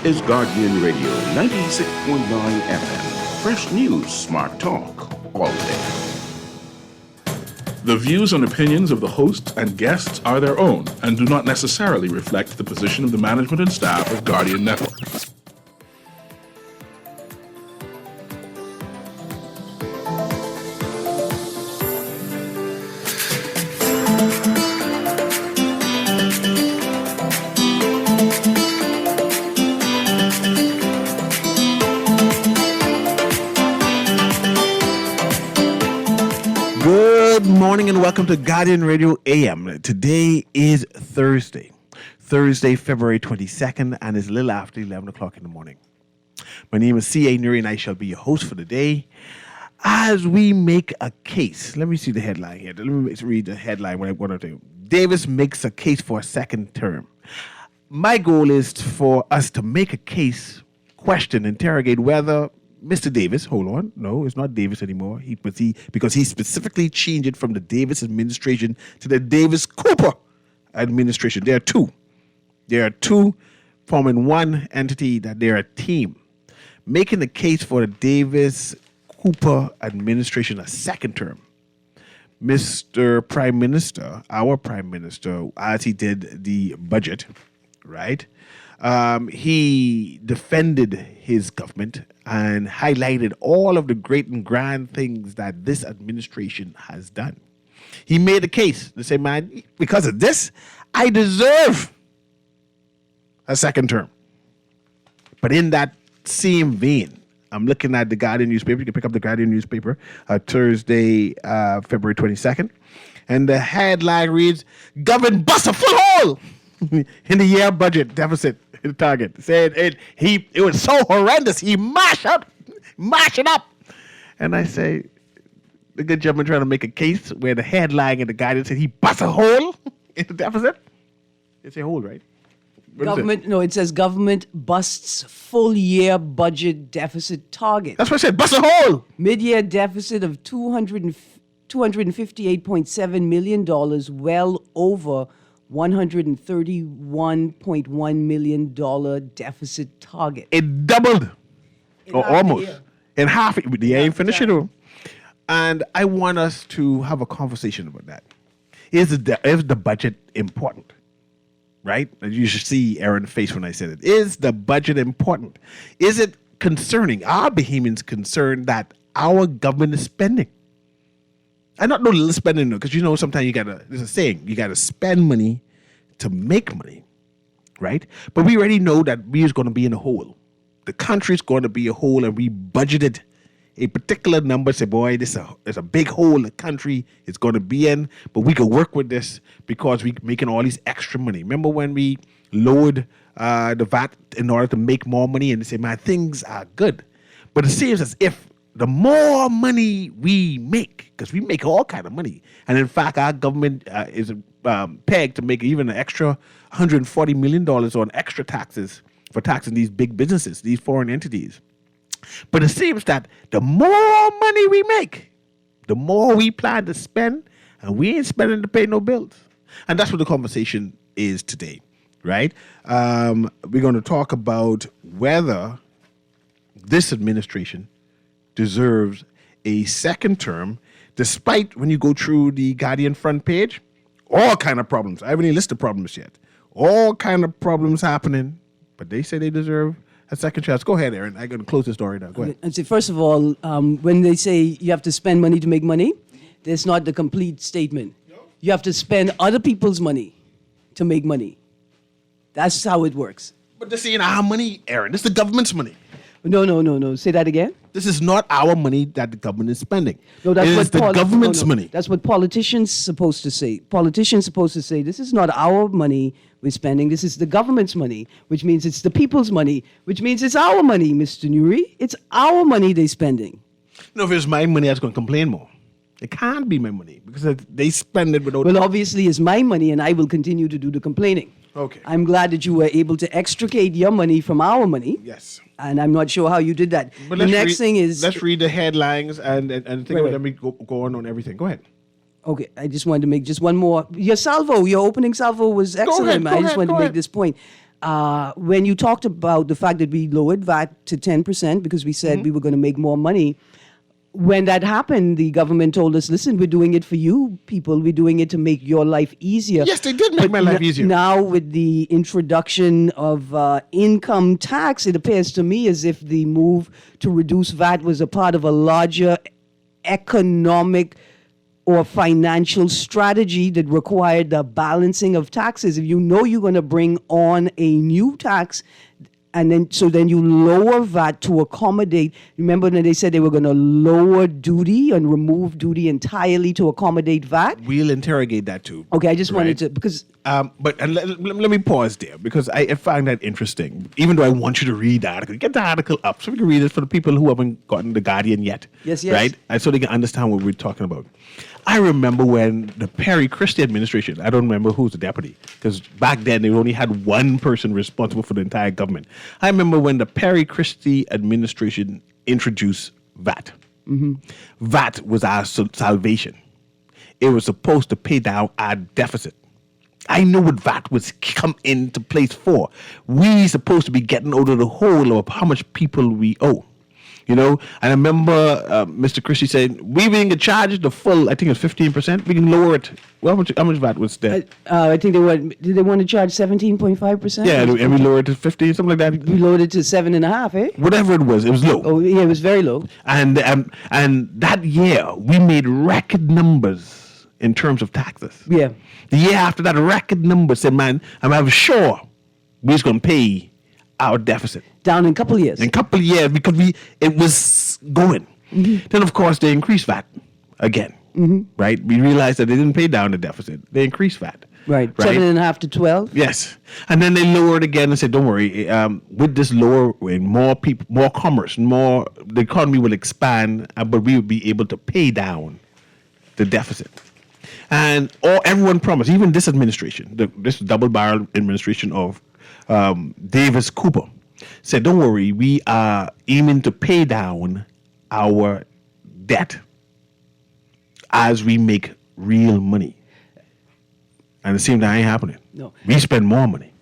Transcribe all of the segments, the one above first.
is Guardian Radio 96.9 FM. Fresh news, smart talk, all day. The views and opinions of the hosts and guests are their own and do not necessarily reflect the position of the management and staff of Guardian Network. Good morning and welcome to Guardian Radio AM. Today is Thursday, February 22nd, and it's a little after 11 o'clock in the morning. My name is C.A. Newry, and I shall be your host for the day. As we make a case, let me see the headline here. Let me read the headline what I want to do. Davis makes a case for a second term. My goal is for us to make a case, question, interrogate whether Mr. Davis, hold on. No, it's not Davis anymore. Because he specifically changed it from the Davis administration to the Davis-Cooper administration. There are two forming one entity, that they're a team. Making the case for the Davis-Cooper administration a second term. Mr. Prime Minister, our Prime Minister, as he did the budget, right? He defended his government and highlighted all of the great and grand things that this administration has done. He made a case to say, man, because of this, I deserve a second term. But in that same vein, I'm looking at the Guardian newspaper. You can pick up the Guardian newspaper Thursday, February 22nd. And the headline reads, government bust a foothold in the year budget deficit target. Said it was so horrendous. He mash it up. And I say, the good gentleman trying to make a case where the headline and the guidance said he bust a hole in the deficit. It's a hole, right? It says government busts full year budget deficit target. That's what I said, bust a hole. Mid-year deficit of $258.7 million, well over $131.1 million deficit target. It doubled, or almost. In half, they ain't finished it. And I want us to have a conversation about that. Is the budget important? Right? You should see Aaron's face when I said it. Is the budget important? Is it concerning? Are Bahamians concerned that our government is spending? And not no little spending, because sometimes there's a saying, you gotta spend money to make money, right? But we already know that we is going to be in a hole. The country's going to be a hole, and we budgeted a particular number. Say, boy, there's a big hole the country is going to be in, but we can work with this because we're making all these extra money. Remember when we lowered the VAT in order to make more money, and they say, man, things are good. But it seems as if the more money we make, because we make all kind of money, and in fact, our government is pegged to make even an extra $140 million on extra taxes for taxing these big businesses, these foreign entities. But it seems that the more money we make, the more we plan to spend, and we ain't spending to pay no bills. And that's what the conversation is today, right? We're going to talk about whether this administration deserves a second term, despite when you go through the Guardian front page, all kind of problems. I haven't even listed problems yet. All kind of problems happening, but they say they deserve a second chance. Go ahead, Aaron. I'm going to close the story now. Go ahead. And so first of all, when they say you have to spend money to make money, that's not the complete statement. No. You have to spend other people's money to make money. That's how it works. But this ain't our money, Aaron. This is the government's money. No. Say that again. This is not our money that the government is spending. No, that's it what is the government's money. That's what politicians supposed to say. Politicians supposed to say, this is not our money we're spending. This is the government's money, which means it's the people's money, which means it's our money, Mr. Newry. It's our money they're spending. No, if it's my money, I was going to complain more. It can't be my money because they spend it without... Well, obviously, it's my money, and I will continue to do the complaining. Okay. I'm glad that you were able to extricate your money from our money. Yes. And I'm not sure how you did that. But the next thing is... Let's read the headlines and think about it. Let me go on everything. Go ahead. Okay, I just wanted to make just one more. Your opening salvo was excellent, man. I just wanted to make this point. when you talked about the fact that we lowered VAT to 10% because we said we were going to make more money, when that happened, the government told us, listen, we're doing it for you people. We're doing it to make your life easier. Yes, they did make my life easier. Now, with the introduction of income tax, it appears to me as if the move to reduce VAT was a part of a larger economic or financial strategy that required the balancing of taxes. If you know you're going to bring on a new tax, and then you lower VAT to accommodate. Remember when they said they were going to lower duty and remove duty entirely to accommodate VAT? We'll interrogate that too. Okay, I just wanted Right. to, because But let me pause there because I find that interesting. Even though I want you to read the article, get the article up so we can read it for the people who haven't gotten the Guardian yet. Yes. Right, and so they can understand what we're talking about. I remember when the Perry Christie administration. I don't remember who's the deputy because back then they only had one person responsible for the entire government. I remember when the Perry Christie administration introduced VAT. VAT was our salvation. It was supposed to pay down our deficit. I know what VAT was come into place for. We supposed to be getting out of the hole of how much people we owe. You know, and I remember Mr. Christie saying, we didn't get charged the full, I think it's 15%. We can lower it. Well, how much VAT was there? I think did they want to charge 17.5%? Yeah, and we lowered it to 15, something like that. We lowered it to 7.5%, eh? Whatever it was low. Oh, yeah, it was very low. And that year, we made record numbers in terms of taxes. Yeah. The year after that, record numbers said, man, I'm sure we're just going to pay our deficit. Down in a couple of years. In a couple of years, because it was going. Then, of course, they increased VAT again. Right? We realized that they didn't pay down the deficit. They increased VAT. Right. 7.5 to 12. Yes. And then they lowered again and said, don't worry, with this lowering, more people, more commerce, the economy will expand, but we will be able to pay down the deficit. And everyone promised, even this administration, this double-barrel administration of Davis Cooper, said, don't worry, we are aiming to pay down our debt as we make real money. And it seems that ain't happening. No. We spend more money.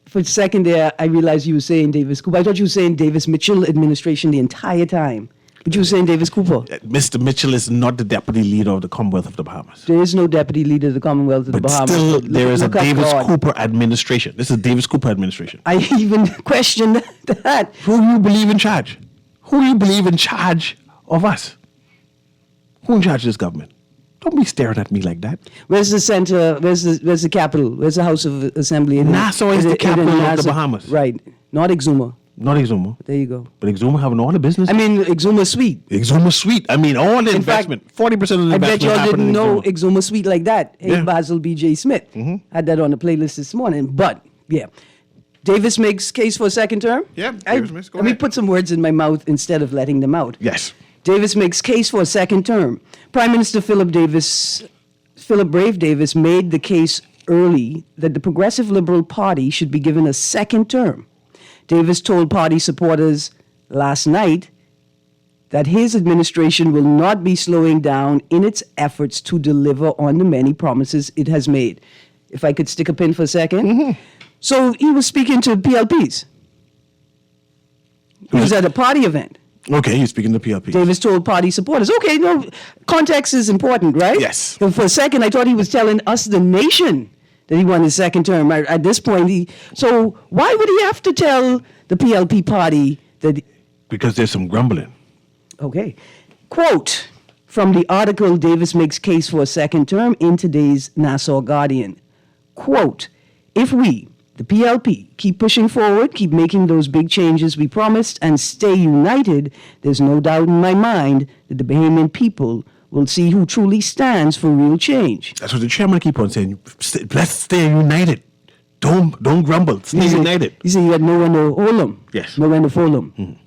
For a second there, I realized you were saying Davis Cooper. I thought you were saying Davis Mitchell administration the entire time. But you were saying Davis Cooper. Mr. Mitchell is not the deputy leader of the Commonwealth of the Bahamas. There is no deputy leader of the Commonwealth of the But Bahamas. still, there is a Look up Davis God. Cooper administration. This is Davis Cooper administration. I even questioned that. Who do you believe in charge? Who do you believe in charge of us? Who in charge of this government? Don't be staring at me like that. Where's the center? Where's the capital? Where's the House of Assembly? Nassau is the capital of the Bahamas. Right. Not Exuma. Not Exuma. There you go. But Exuma having all the business. I mean, Exuma Suite. Exuma Suite. I mean, all the In fact, investment. 40% of the I investment bet y'all happened didn't in know Exuma. Exuma Suite like that. Hey, Yeah. Basil B.J. Smith had that on the playlist this morning. But, yeah. Davis makes case for a second term? Yeah, Davis makes- go Let me ahead. put some words in my mouth instead of letting them out. Yes. Davis makes case for a second term. Prime Minister Philip Brave Davis made the case early that the Progressive Liberal Party should be given a second term. Davis told party supporters last night that his administration will not be slowing down in its efforts to deliver on the many promises it has made. If I could stick a pin for a second. So he was speaking to PLPs. He was at a party event. Okay, you're speaking to PLP. Davis told party supporters. Okay, no, context is important, right? Yes. So for a second, I thought he was telling us, the nation, that he won his second term. At this point, so why would he have to tell the PLP party that? Because there's some grumbling. Okay. Quote from the article, Davis makes case for a second term in today's Nassau Guardian. Quote, if we, the PLP, keep pushing forward, keep making those big changes we promised, and stay united, there's no doubt in my mind that the Bahamian people will see who truly stands for real change. That's what the chairman keep on saying. Let's stay united. Don't grumble. Stay He said- united. He said you had no one to hold him. Yes. No one to fool him.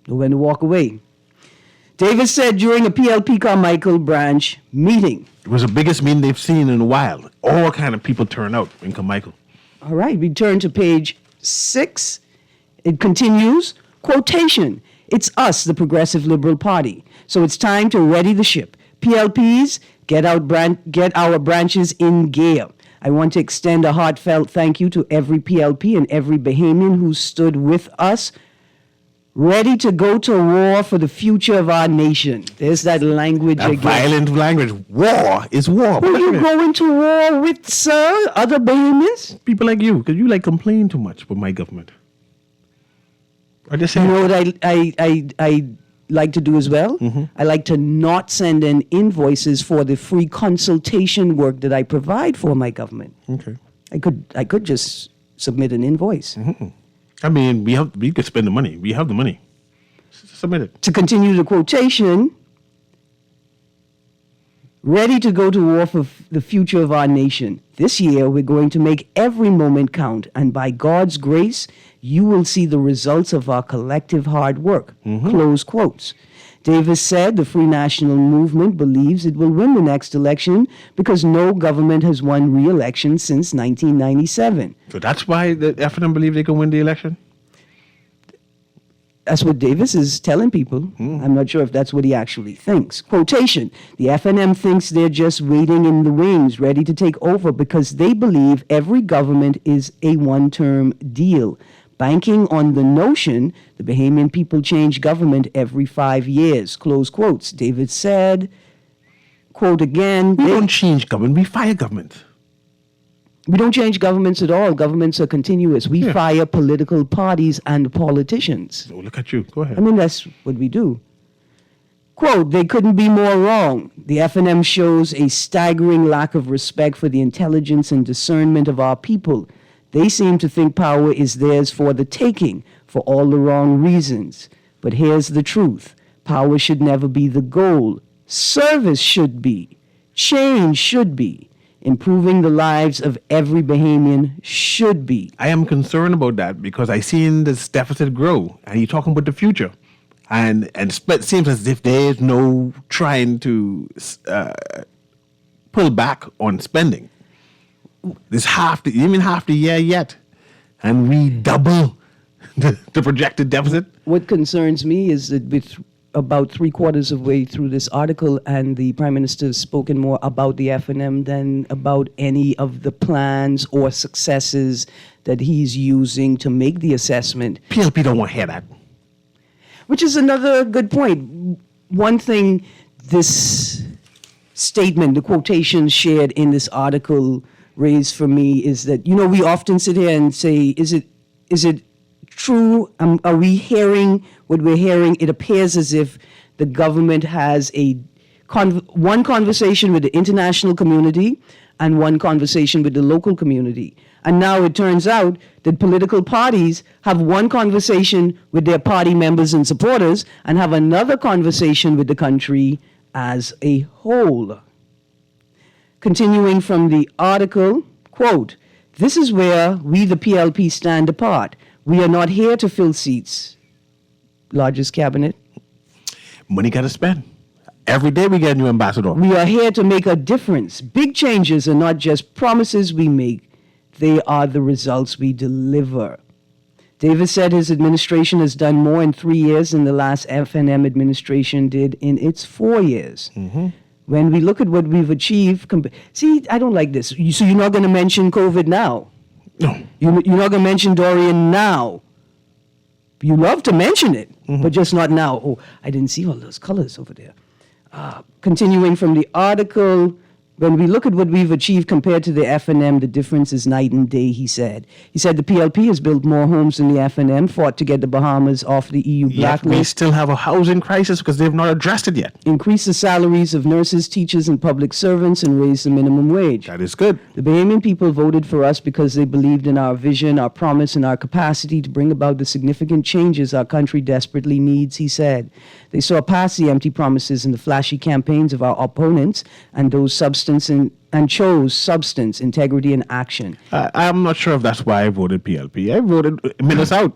No one to walk away. Davis said during a PLP Carmichael branch meeting. It was the biggest meeting they've seen in a while. All kind of people turn out in Carmichael. All right, we turn to page 6. It continues, quotation, it's us, the Progressive Liberal Party. So it's time to ready the ship. PLPs, get our branches in gear. I want to extend a heartfelt thank you to every PLP and every Bahamian who stood with us, ready to go to war for the future of our nation. There's that language That again. violent language. War is war. Who you going to war with, sir? Other Bahamians? People like you, because you like complain too much with my government. I just say, You know what I like to do as well? I like to not send in invoices for the free consultation work that I provide for my government. okay. I could just submit an invoice. I mean, we could spend the money. We have the money. Submit it. To continue the quotation, ready to go to war for the future of our nation. This year, we're going to make every moment count, and by God's grace, you will see the results of our collective hard work. Close quotes. Davis said the Free National Movement believes it will win the next election because no government has won re-election since 1997. So that's why the FNM believe they can win the election? That's what Davis is telling people. I'm not sure if that's what he actually thinks. Quotation, the FNM thinks they're just waiting in the wings, ready to take over because they believe every government is a one-term deal, banking on the notion the Bahamian people change government every 5 years. Close quotes. Davis said, quote again, We don't change government. We fire government. we don't change governments at all. Governments are continuous. We fire political parties and politicians. So look at you. Go ahead. I mean, that's what we do. Quote, they couldn't be more wrong. The FNM shows a staggering lack of respect for the intelligence and discernment of our people. They seem to think power is theirs for the taking, for all the wrong reasons. But here's the truth. Power should never be the goal. Service should be. Change should be. Improving the lives of every Bahamian should be. I am concerned about that because I seen this deficit grow, and you're talking about the future, and it seems as if there is no trying to pull back on spending. This even half the year yet, and we double the projected deficit. What concerns me is that with about 3/4 of way through this article, and the Prime Minister has spoken more about the FNM than about any of the plans or successes that he's using to make the assessment. PLP don't want to hear that. Which is another good point. One thing this statement, the quotation shared in this article raised for me is that, you know, we often sit here and say, is it true? Are we hearing what we're hearing? It appears as if the government has one conversation with the international community and one conversation with the local community. And now it turns out that political parties have one conversation with their party members and supporters and have another conversation with the country as a whole. Continuing from the article, quote, this is where we, the PLP, stand apart. We are not here to fill seats. Largest cabinet. Money got to spend. Every day we get a new ambassador. We are here to make a difference. Big changes are not just promises we make. They are the results we deliver. Davis said his administration has done more in 3 years than the last FNM administration did in its 4 years. When we look at what we've achieved, see, I don't like this. So you're not going to mention COVID now? No. You're not going to mention Dorian now? You love to mention it, but just not now. Oh, I didn't see all those colors over there. Continuing from the article, when we look at what we've achieved compared to the FNM, the difference is night and day, he said. He said the PLP has built more homes than the FNM, fought to get the Bahamas off the EU Yet blacklist. we still have a housing crisis because they've not addressed it yet. Increase the salaries of nurses, teachers, and public servants, and raise the minimum wage. That is good. The Bahamian people voted for us because they believed in our vision, our promise, and our capacity to bring about the significant changes our country desperately needs, he said. They saw past the empty promises and the flashy campaigns of our opponents and chose substance, integrity, and action. I'm not sure if that's why I voted PLP. I voted minutes out.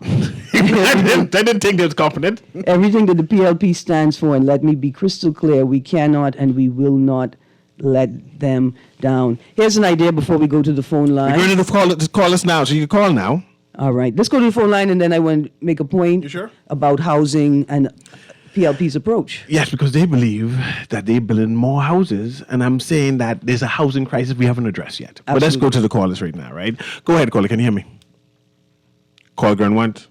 I didn't think they was confident. Everything that the PLP stands for, and let me be crystal clear, we cannot and we will not let them down. Here's an idea before we go to the phone line. You're going to call us now, so you can call now. All right, let's go to the phone line, and then I want to make a point You sure? about housing and PLP's approach. Yes, because they believe that they're building more houses, and I'm saying that there's a housing crisis we haven't addressed yet. But let's go Absolutely. to the callers right now, right? Go ahead, caller. Can you hear me? Call Gurn once.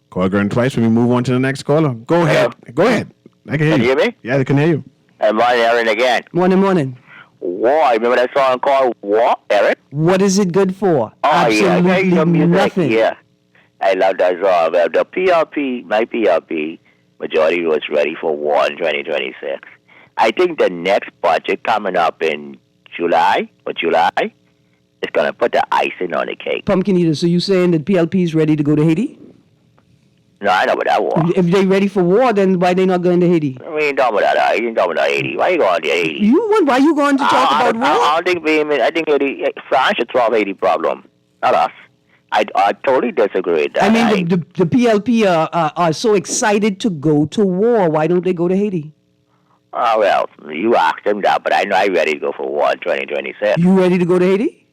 Call Gurn twice. When we move on to the next caller. Go ahead. Go ahead. I can hear Can you you. hear me? Yeah, I can hear you. And my Aaron again. Morning. War. Remember that song called War, Aaron? What is it good for? Oh, Absolutely yeah. Your music. nothing. Yeah. I love that song. Well, the PLP, my PLP, majority was ready for war in 2026. I think the next budget coming up in July, is going to put the icing on the cake. Pumpkin Eater, so you saying that PLP is ready to go to Haiti? No, I know about that war. If they ready for war, then why they not going to Haiti? We ain't talking about that. I ain't talking about Haiti. Why you going to Haiti? Why you going to talk about war? I don't think I think France should solve Haiti problem, not us. I totally disagree with that. I mean, the PLP are so excited to go to war. Why don't they go to Haiti? Well, you asked them that, but I know I'm ready to go for war in 2026. You ready to go to Haiti?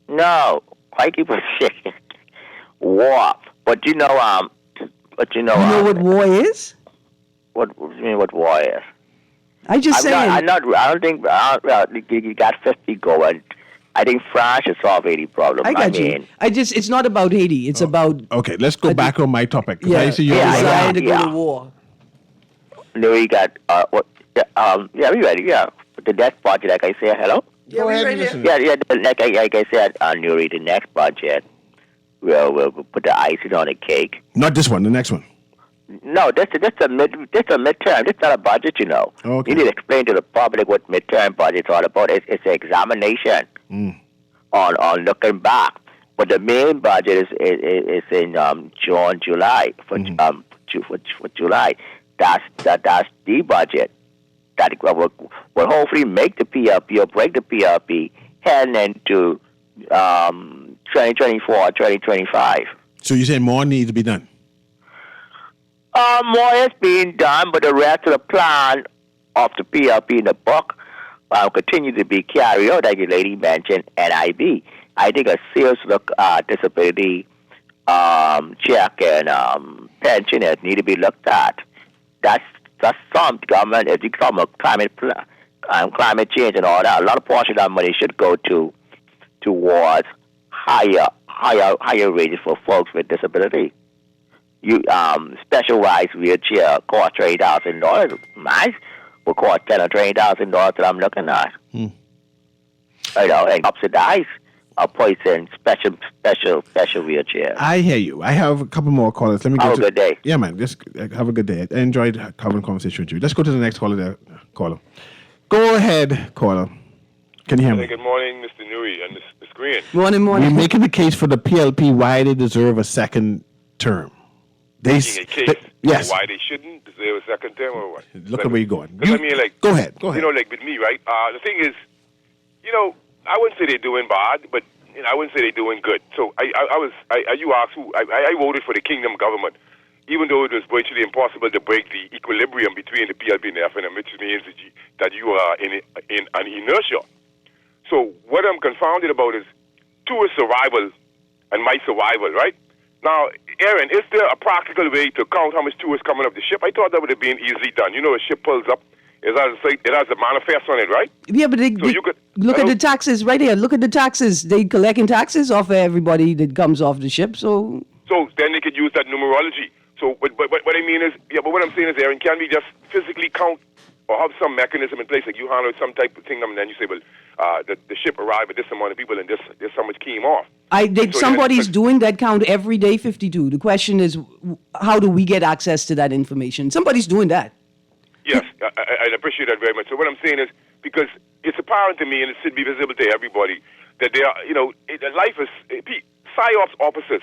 No, why keep on saying war? But you know You know what war is? What you mean? What war is? I just saying. I don't think. Well, you got 50 going. I think France should solve Haiti problem. I got you. It's not about Haiti. It's about. Okay, let's go back on my topic. 'cause Yeah, I see you. desire to go yeah. to war. Newry got what? Yeah, we ready. Yeah, the next budget, like I said, hello. Yeah, Go ahead right and here. listen. Yeah. Like I said, Newry, the next budget, we'll put the icing on the cake. Not this one, the next one. No, this is a midterm. This is not a budget, you know. Okay. You need to explain to the public what midterm budget's all about. It's an examination on looking back. But the main budget is in June, July for July. That's the budget that will hopefully make the PLP or break the PLP heading into 2024, 2025. So you're saying more needs to be done? More is being done, but the rest of the plan of the PLP in the book will continue to be carried out, like the lady mentioned, NIB. I think a serious look disability check and pensioners need to be looked at. That's some government. If you come with climate change and all that, a lot of portion of that money should go towards higher wages for folks with disability. You specialized wheelchair cost $20,000. Mine will cost $10,000 or $20,000 that I'm looking at. You know, and subsidize a person special wheelchair. I hear you. I have a couple more callers. Let me go Have a to good day. Yeah, man. Just have a good day. I enjoyed having a conversation with you. Let's go to the next caller. Go ahead, caller. Can you hear me? Good morning, Mr. Newry and Ms. Green. Morning. We're making the case for the PLP why they deserve a second term. Making a case yes. why they shouldn't deserve a second term or what? Look at where you're going. Because I mean, like, go ahead. You know, like with me, right? The thing is, you know, I wouldn't say they're doing bad, but you know, I wouldn't say they're doing good. So you asked who? I voted for the Kingdom government, even though it was virtually impossible to break the equilibrium between the PLP and the FNM, which means that you are in an inertia. So what I'm confounded about is tourist survival and my survival, right? Now, Aaron, is there a practical way to count how much tourists coming up the ship? I thought that would have been easily done. You know, a ship pulls up, it has a manifest on it, right? Yeah, but you could look at the taxes right here. Look at the taxes. They collecting taxes off of everybody that comes off the ship. So then they could use that numerology. So, but what I mean is, but what I'm saying is, Aaron, can we just physically count or have some mechanism in place, like you handle some type of thing, and then you say, well, the ship arrived with this amount of people and this so much came off. Somebody's doing that count every day, 52. The question is, how do we get access to that information? Somebody's doing that. Yes, I appreciate that very much. So what I'm saying is, because it's apparent to me, and it should be visible to everybody, that they are, you know, life is, PSYOP's officers,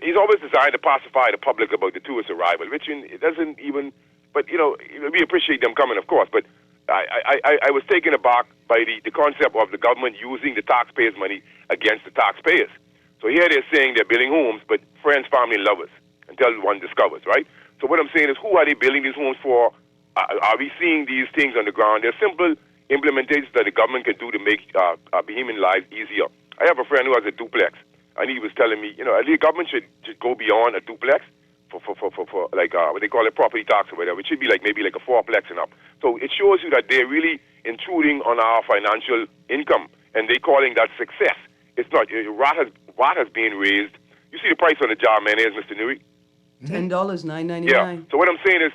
he's always designed to pacify the public about the tourist arrival, which it doesn't even, but, you know, we appreciate them coming, of course, but I was taken aback by the concept of the government using the taxpayers' money against the taxpayers. So here they're saying they're building homes, but friends, family, and lovers, until one discovers, right? So what I'm saying is, who are they building these homes for? Are we seeing these things on the ground? They're simple implementations that the government can do to make human lives easier. I have a friend who has a duplex, and he was telling me, you know, the government should go beyond a duplex for for like what they call it, property tax or whatever, which should be like maybe like a fourplex and up. So it shows you that they're really intruding on our financial income, and they calling that success. It's not. VAT has been raised. You see the price on the jar of mayonnaise, Mr. Newry? $10.999. Yeah. So what I'm saying is,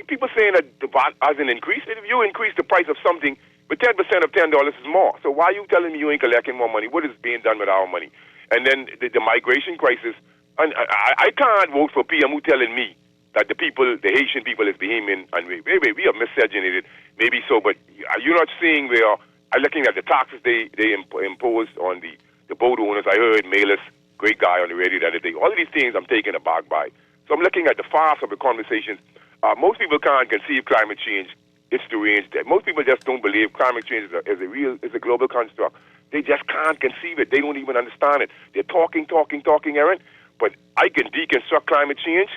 people saying that the VAT hasn't increased. If you increase the price of something, but 10% of $10 is more. So why are you telling me you ain't collecting more money? What is being done with our money? And then the migration crisis. And I can't vote for PM who telling me that the Haitian people is behaving, and we are miscegenated. Maybe so, but you're not seeing where I'm looking at the taxes they imposed on the boat owners. I heard Malis, great guy on the radio the other day. All of these things I'm taken aback by. So I'm looking at the farce of the conversations. Most people can't conceive climate change. It's deranged. Most people just don't believe climate change is a global construct. They just can't conceive it. They don't even understand it. They're talking, Aaron. But I can deconstruct climate change,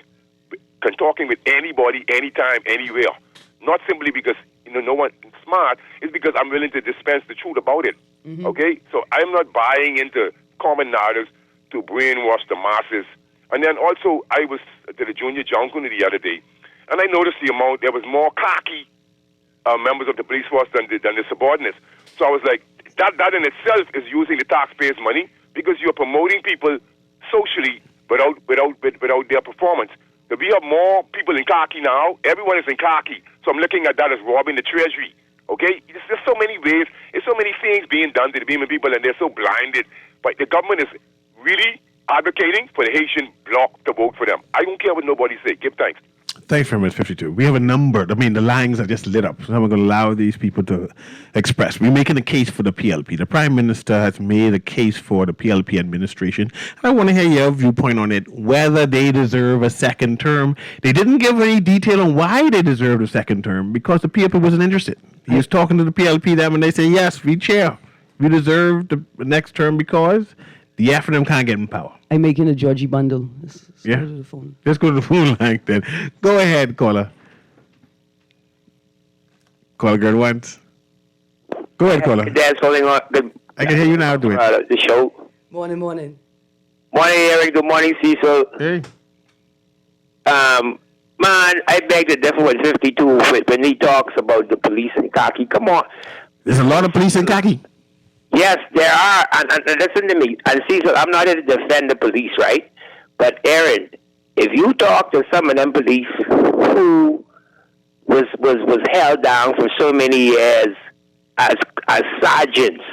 talking with anybody, anytime, anywhere. Not simply because no one smart. It's because I'm willing to dispense the truth about it. Mm-hmm. Okay, so I'm not buying into common narratives to brainwash the masses. And then also, I was to the junior junction the other day, and I noticed there was more khaki members of the police force than the subordinates. So I was like, that in itself is using the taxpayers' money, because you're promoting people socially without their performance. So we have more people in khaki now. Everyone is in khaki. So I'm looking at that as robbing the treasury. Okay? There's so many ways. There's so many things being done to the Beeman people, and they're so blinded. But the government is really advocating for the Haitian bloc to vote for them. I don't care what nobody say. Give thanks. Thanks very much, 52. We have a number. The lines are just lit up. So I'm going to allow these people to express. We're making a case for the PLP. The Prime Minister has made a case for the PLP administration. And I want to hear your viewpoint on it, whether they deserve a second term. They didn't give any detail on why they deserved a second term, because the PLP wasn't interested. He was talking to the PLP them, and they say, yes, we chair. We deserve the next term because the F&M can't get in power. I'm making a Georgie bundle. Let's yeah. go to the phone. Let's go to the phone line then. Go ahead, caller. Caller girl once. Go ahead, caller. That's holding on. I can hear you now. Do it. The show. Morning. Morning, Eric. Good morning, Cecil. Hey. Man, I beg to differ with 52 when he talks about the police in khaki. Come on. There's a lot of police in khaki. Yes, there are. And listen to me. And Cecil, I'm not here to defend the police, right? But Aaron, if you talk to some of them police who was held down for so many years as sergeants,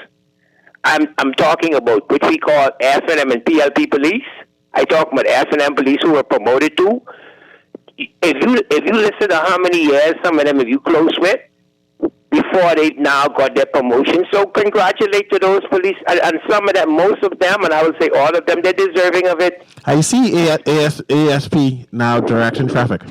I'm talking about what we call F&M and PLP police. I talk about F&M police who were promoted to. If you listen to how many years some of them have you close with before they now got their promotion. So congratulate to those police and some of them, most of them, and I would say all of them, they're deserving of it. I see ASP now directing traffic.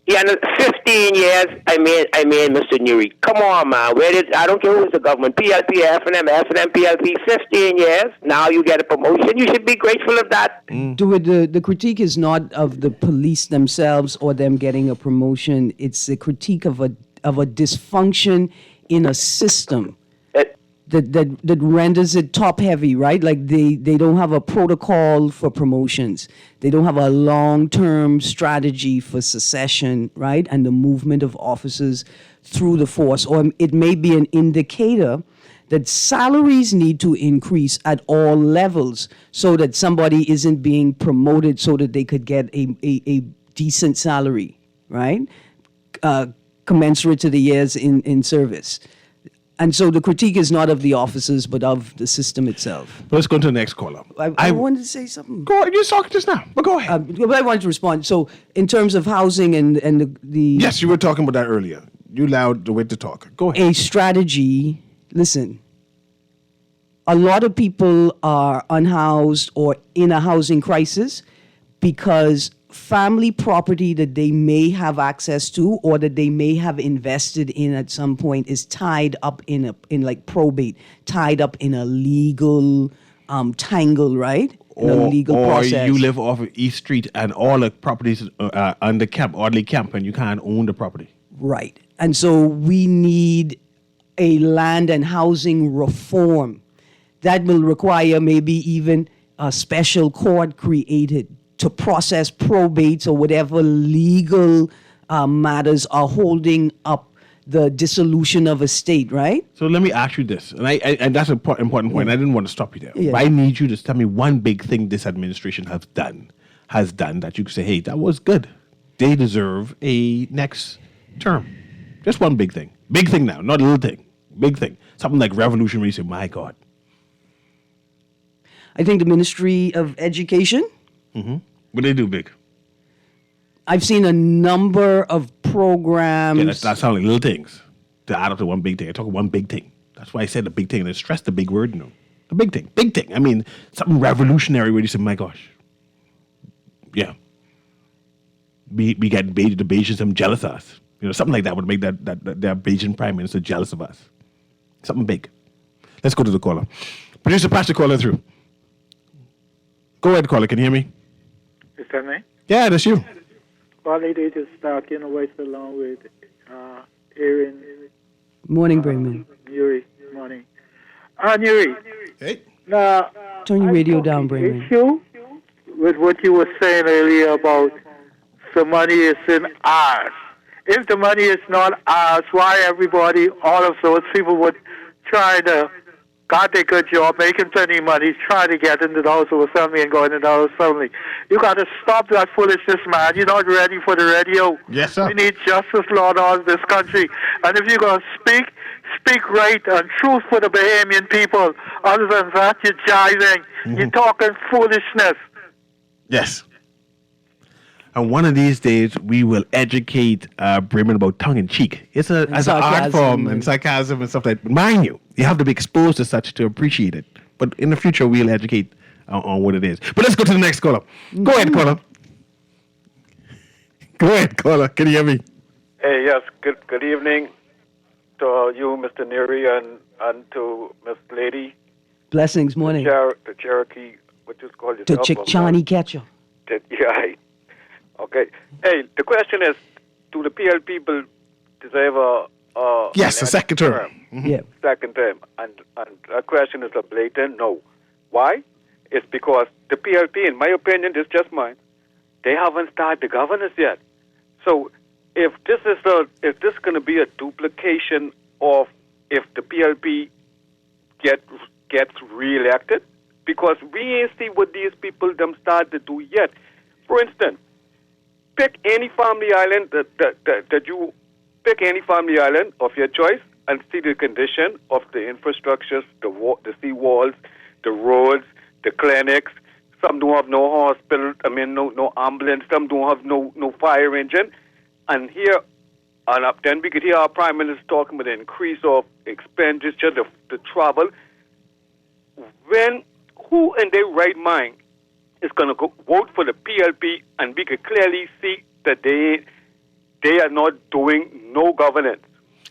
Yeah, and 15 years, I mean, Mr. Newry. Come on, man. I don't care who's the government, PLP, F&M, PLP, 15 years. Now you get a promotion. You should be grateful of that. The critique is not of the police themselves or them getting a promotion. It's a critique of a dysfunction in a system that renders it top heavy, right? Like they don't have a protocol for promotions. They don't have a long-term strategy for succession, right? And the movement of officers through the force. Or it may be an indicator that salaries need to increase at all levels so that somebody isn't being promoted so that they could get a decent salary, right? Commensurate to the years in service. And so the critique is not of the officers, but of the system itself. Let's go to the next caller. I wanted to say something. Go ahead. You talking just now, but go ahead. I wanted to respond. So in terms of housing and the yes, you were talking about that earlier. You allowed the way to talk. Go ahead. A strategy, listen, a lot of people are unhoused or in a housing crisis because family property that they may have access to or that they may have invested in at some point is tied up in like probate, tied up in a legal tangle, right? In a legal process. Or you live off of East Street and all the properties under camp, Audley Camp, and you can't own the property. Right. And so we need a land and housing reform that will require maybe even a special court created to process probates or whatever legal matters are holding up the dissolution of a state, right? So let me ask you this, and that's an important point. I didn't want to stop you there. Yeah. But I need you to tell me one big thing this administration has done that you could say, hey, that was good. They deserve a next term. Just one big thing. Big thing now, not a little thing. Big thing. Something like revolutionary. Say, my God. I think the Ministry of Education. What they do big? I've seen a number of programs. Yeah, that sounds like little things to add up to one big thing. I talk one big thing. That's why I said the big thing, and I stress the big word. No, the big thing, big thing. I mean, something revolutionary where you say, "My gosh, yeah." We get the Bajans them jealous of us. Something like that would make that their Bajan prime minister jealous of us. Something big. Let's go to the caller. Producer, pass the caller through. Go ahead, caller. Can you hear me? Is that me? Yeah, that's you. Well, they just talking away along with Aaron. Morning, Brayman. Newry, morning. Newry. Hey. Now, Turn your radio down, Brayman. issue with what you were saying earlier about the money is in ours. If the money is not ours, why everybody, all of those people would try to got a good job, making plenty of money, trying to get into the House of Assembly and going into the House of Assembly. You got to stop that foolishness, man. You're not ready for the radio. Yes, sir. We need justice, law, and order in this country. And if you're going to speak right and truth for the Bahamian people. Other than that, you're jiving. You're talking foolishness. Yes. And one of these days, we will educate Bremen about tongue-in-cheek. It's as an art form and sarcasm and stuff like that. But mind you, you have to be exposed to such to appreciate it. But in the future, we'll educate on what it is. But let's go to the next caller. Go ahead, caller. Go ahead, caller. Can you hear me? Hey, yes. Good evening to you, Mr. Newry, and to Miss Lady. Blessings, morning. The Cherokee, what you call To yourself? Chickchani Catcher. Yeah. Okay. Hey, the question is, do the PL people deserve a Yes, a second term. Yeah. Second term. And that question is a blatant no. Why? It's because the PLP, in my opinion, this is just mine, they haven't started the governance yet. So if this is going to be a duplication of if the PLP gets re-elected, because we ain't see what these people them start to do yet. For instance, pick any family island that you pick any family island of your choice and see the condition of the infrastructures, the sea walls, the roads, the clinics. Some don't have no hospital. No ambulance. Some don't have no fire engine. And here, and up then we could hear our prime minister talking about the increase of expenditure, the travel. Who in their right mind is going to vote for the PLP, and we could clearly see that they are not doing no governance.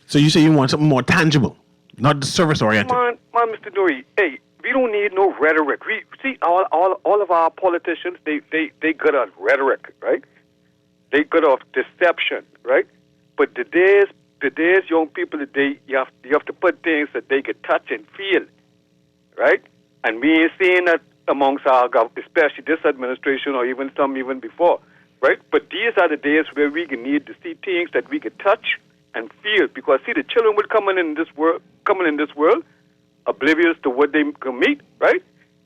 So you say you want something more tangible, not service-oriented. Man, Mr. Newry, hey, we don't need no rhetoric. We see all of our politicians, they good at rhetoric, right? They good at deception, right? But today's young people today, you have to put things that they could touch and feel, right? And we ain't seeing that amongst our government, especially this administration or even some even before, right? But these are the days where we need to see things that we could touch and feel, because see, the children will coming in this world, oblivious to what they can meet, right?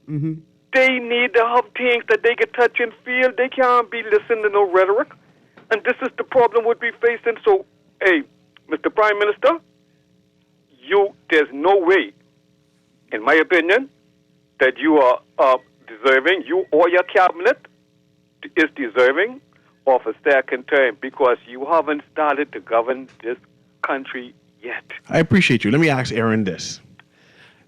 Mm-hmm. They need to have things that they can touch and feel. They can't be listening to no rhetoric, and this is the problem we'll be facing. So, hey, Mr. Prime Minister, there's no way, in my opinion, that you are deserving, you or your cabinet is deserving of a second term, because you haven't started to govern this country yet. I appreciate you. Let me ask Aaron this.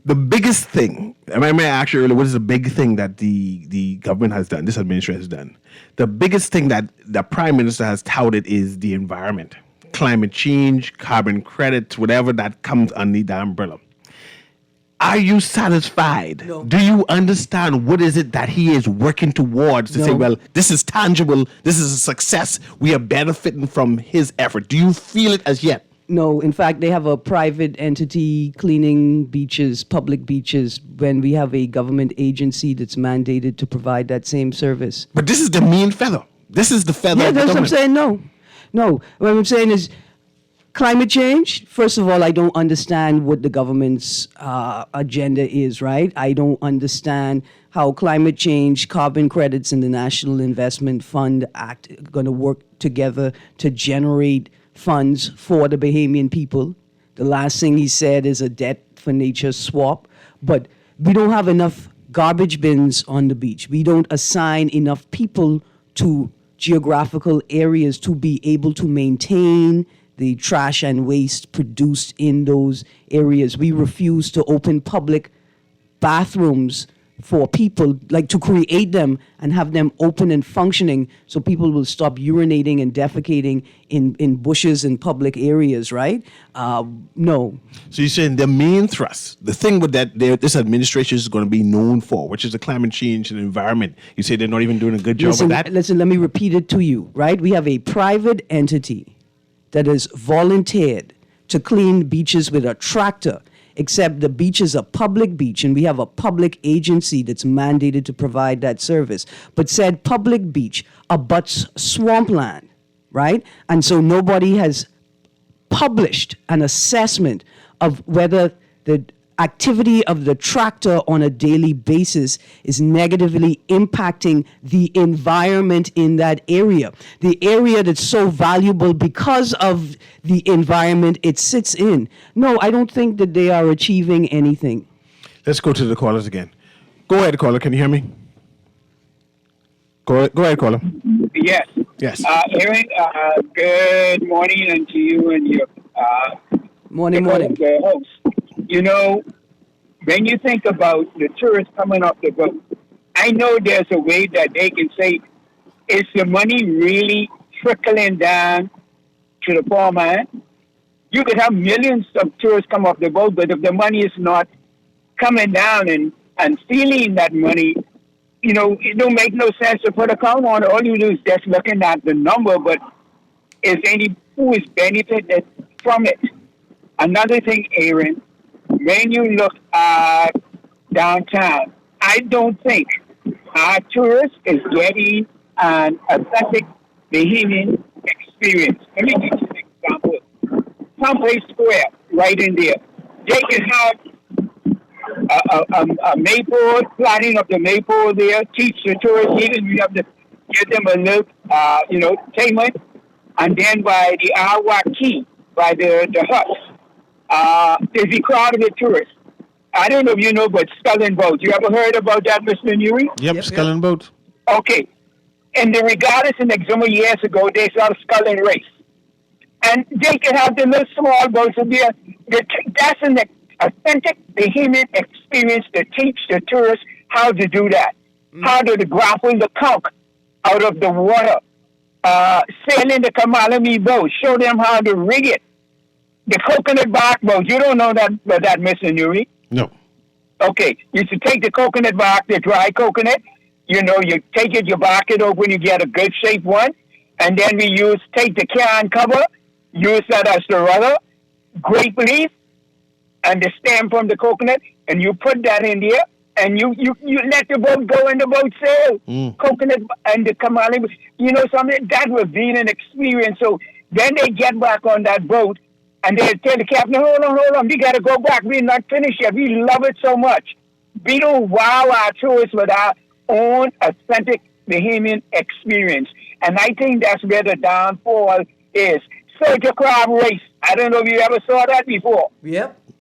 The biggest thing, I may ask you earlier, what is the big thing that the government has done, this administration has done? The biggest thing that the Prime Minister has touted is the environment, climate change, carbon credits, whatever that comes underneath the umbrella. Are you satisfied? No. Do you understand what is it that he is working towards to say, well, this is tangible, this is a success, we are benefiting from his effort? Do you feel it as yet? No, in fact, they have a private entity cleaning beaches, public beaches, when we have a government agency that's mandated to provide that same service. But this is the main feather. This is the feather Yeah, of the that's what I'm government. saying. No. What I'm saying is climate change. First of all, I don't understand what the government's agenda is, right? I don't understand how climate change, carbon credits, and the National Investment Fund Act are going to work together to generate funds for the Bahamian people. The last thing he said is a debt for nature swap. But we don't have enough garbage bins on the beach. We don't assign enough people to geographical areas to be able to maintain the trash and waste produced in those areas. We refuse to open public bathrooms for people, like to create them and have them open and functioning so people will stop urinating and defecating in bushes and public areas, right? No. So you're saying the main thrust, the thing with that this administration is going to be known for, which is the climate change and environment. You say they're not even doing a good job with that? Listen, let me repeat it to you, right? We have a private entity that has volunteered to clean beaches with a tractor, except the beach is a public beach and we have a public agency that's mandated to provide that service. But said public beach abuts swampland, right? And so nobody has published an assessment of whether the activity of the tractor on a daily basis is negatively impacting the environment in that area. The area that's so valuable because of the environment it sits in. No, I don't think that they are achieving anything. Let's go to the callers again. Go ahead, caller. Can you hear me? Go ahead, caller. Yes. Yes. Aaron, good morning and to you and your Morning. the host. You know, when you think about the tourists coming off the boat, I know there's a way that they can say, is the money really trickling down to the poor man? You could have millions of tourists come off the boat, but if the money is not coming down and stealing that money, you know, it don't make no sense to put a count on it. All you do is just looking at the number, but who is benefited from it? Another thing, Aaron, when you look at downtown, I don't think our tourist is getting an authentic Bahamian experience. Let me give you an example. Someplace Square, right in there, they can have a maypole, planting of the maypole there, teach the tourists, even you have to give them a little, payment, and then by the Awa Key, by the huts, there's a crowd of the tourists. I don't know if you know, but Skull and Boat. You ever heard about that, Mr. Newry? Yep, Skull and Boat. Okay. In the regattas in Exuma years ago, they saw Skull and Race. And they can have the little small boats in there. That's an authentic Bahamian experience to teach the tourists how to do that. How to grapple the conch out of the water. Sailing the Kamalami boat. Show them how to rig it. The coconut bark boat. You don't know that, Mr. Newry? No. Okay. You should take the coconut bark, the dry coconut. You take it, you bark it open, you get a good shaped one. And then we take the can cover, use that as the rudder, grape leaf, and the stem from the coconut, and you put that in there, and you let the boat go and the boat sail. Coconut and the Kamali, something that was being an experience. So then they get back on that boat, and they tell the captain, hold on, we got to go back. We're not finished yet. We love it so much. We don't wow our tourists with our own authentic Bahamian experience. And I think that's where the downfall is. Circle crab race. I don't know if you ever saw that before. Yep.